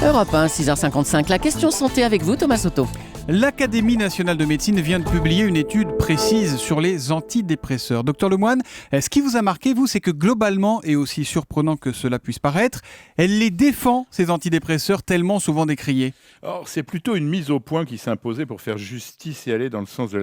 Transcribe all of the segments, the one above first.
Europe 1, 6h55, la question santé avec vous, Thomas Soto. L'Académie nationale de médecine vient de publier une étude précise sur les antidépresseurs. Docteur Lemoine, ce qui vous a marqué, vous, c'est que globalement, et aussi surprenant que cela puisse paraître, elle les défend, ces antidépresseurs tellement souvent décriés. Alors, c'est plutôt une mise au point qui s'est imposée pour faire justice et aller dans le sens de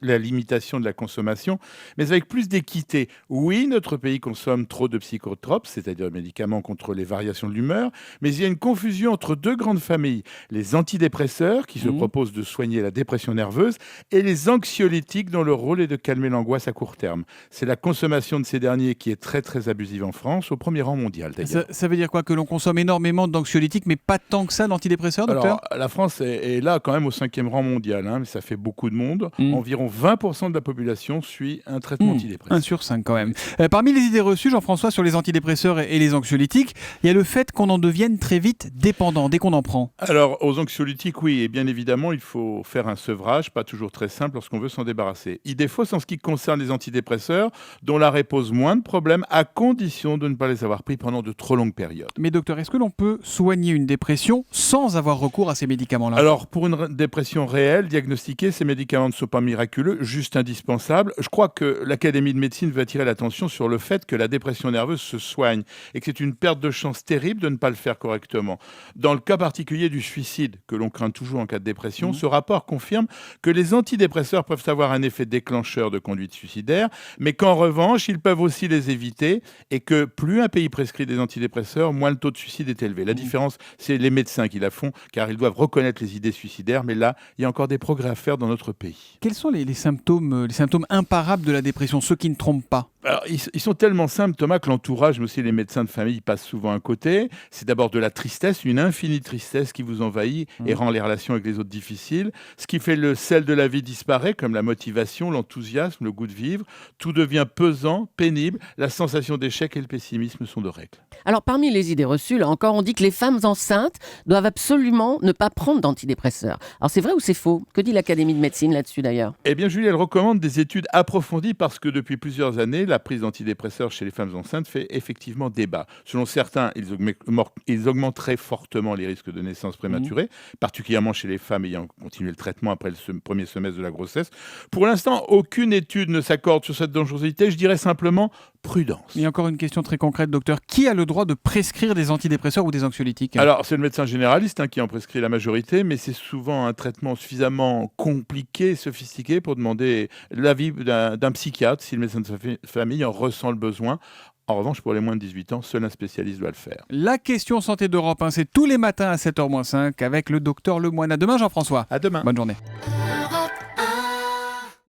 la limitation de la consommation, mais avec plus d'équité. Oui, notre pays consomme trop de psychotropes, c'est-à-dire des médicaments contre les variations de l'humeur, mais il y a une confusion entre deux grandes familles. Les antidépresseurs, qui se proposent de soigner la dépression nerveuse, et les anxiolytiques dont le rôle est de calmer l'angoisse à court terme. C'est la consommation de ces derniers qui est très très abusive en France, au premier rang mondial d'ailleurs. Ça veut dire quoi? Que l'on consomme énormément d'anxiolytiques, mais pas tant que ça d'antidépresseurs, docteur? Alors, la France est là quand même au 5e rang mondial, mais ça fait beaucoup de monde. Environ 20% de la population suit un traitement antidépresseur. 1 sur 5 quand même. Parmi les idées reçues, Jean-François, sur les antidépresseurs et les anxiolytiques, il y a le fait qu'on en devienne très vite dépendant dès qu'on en prend. Alors, aux anxiolytiques, oui, et bien évidemment, il faut faire un sevrage, pas toujours très simple lorsqu'on veut s'en débarrasser. Idée fausse en ce qui concerne les antidépresseurs, dont l'arrêt pose moins de problèmes, à condition de ne pas les avoir pris pendant de trop longues périodes. Mais docteur, est-ce que l'on peut soigner une dépression sans avoir recours à ces médicaments-là? Alors, pour une dépression réelle, diagnostiquée, ces médicaments ne sont pas miraculeux, juste indispensables. Je crois que l'Académie de médecine veut attirer l'attention sur le fait que la dépression nerveuse se soigne et que c'est une perte de chance terrible de ne pas le faire correctement. Dans le cas particulier du suicide, que l'on craint toujours en cas de dépression, ce rapport confirme que les antidépresseurs peuvent avoir un effet déclencheur de conduite suicidaire, mais qu'en revanche, ils peuvent aussi les éviter et que plus un pays prescrit des antidépresseurs, moins le taux de suicide est élevé. La différence, c'est les médecins qui la font, car ils doivent reconnaître les idées suicidaires, mais là, il y a encore des progrès à faire dans notre pays. Quels sont les symptômes imparables de la dépression, ceux qui ne trompent pas? Alors, ils sont tellement simples, Thomas, que l'entourage, mais aussi les médecins de famille passent souvent à côté. C'est d'abord de la tristesse, une infinie tristesse qui vous envahit et rend les relations avec les autres difficiles. Ce qui fait le sel de la vie disparaît, comme la motivation, l'enthousiasme, le goût de vivre. Tout devient pesant, pénible. La sensation d'échec et le pessimisme sont de règle. Alors, parmi les idées reçues, là encore, on dit que les femmes enceintes doivent absolument ne pas prendre d'antidépresseurs. Alors, c'est vrai ou c'est faux? Que dit l'Académie de médecine là-dessus, d'ailleurs? Eh bien, Julie, elle recommande des études approfondies parce que depuis plusieurs années, la prise d'antidépresseurs chez les femmes enceintes fait effectivement débat. Selon certains, ils augmenteraient fortement les risques de naissance prématurée, particulièrement chez les femmes ayant continué le traitement après le premier semestre de la grossesse. Pour l'instant, aucune étude ne s'accorde sur cette dangerosité. Je dirais simplement prudence. Et encore une question très concrète, docteur. Qui a le droit de prescrire des antidépresseurs ou des anxiolytiques? Alors, c'est le médecin généraliste qui en prescrit la majorité, mais c'est souvent un traitement suffisamment compliqué et sophistiqué pour demander l'avis d'un psychiatre si le médecin de famille en ressent le besoin. En revanche, pour les moins de 18 ans, seul un spécialiste doit le faire. La question santé d'Europe 1, c'est tous les matins à 7h-5 avec le docteur Lemoine. À demain, Jean-François. À demain. Bonne journée.